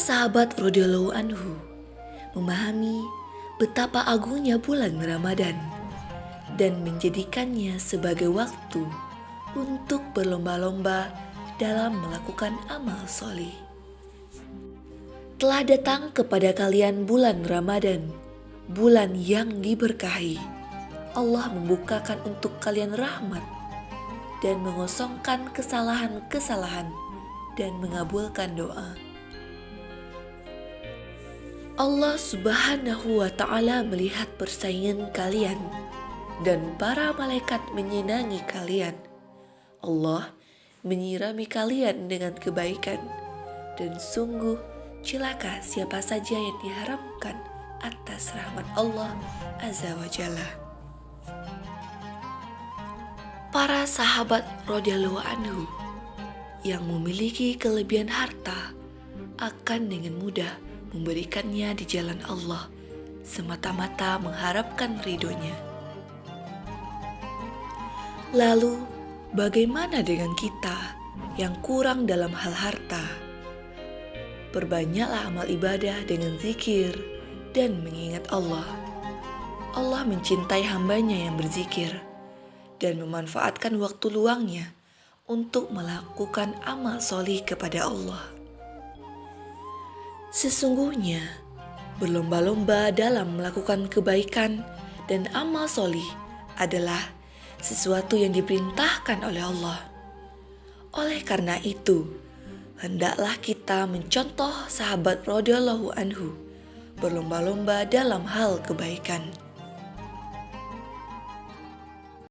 sahabat radhiyallahu anhu memahami betapa agungnya bulan Ramadan dan menjadikannya sebagai waktu untuk berlomba-lomba dalam melakukan amal soleh. Telah datang kepada kalian bulan Ramadan, bulan yang diberkahi. Allah membukakan untuk kalian rahmat dan mengosongkan kesalahan-kesalahan dan mengabulkan doa. Allah Subhanahu wa Ta'ala melihat persaingan kalian dan para malaikat menyenangi kalian. Allah menyirami kalian dengan kebaikan, dan sungguh celaka siapa saja yang diharamkan atas rahmat Allah Azza wa Jalla. Para sahabat radhiyallahu anhu yang memiliki kelebihan harta akan dengan mudah memberikannya di jalan Allah semata-mata mengharapkan ridhonya. Lalu bagaimana dengan kita yang kurang dalam hal harta? Perbanyaklah amal ibadah dengan zikir dan mengingat Allah. Allah mencintai hambanya yang berzikir dan memanfaatkan waktu luangnya untuk melakukan amal solih kepada Allah. Sesungguhnya berlomba-lomba dalam melakukan kebaikan dan amal solih adalah sesuatu yang diperintahkan oleh Allah. Oleh karena itu, hendaklah kita mencontoh sahabat radhiyallahu anhu berlomba-lomba dalam hal kebaikan.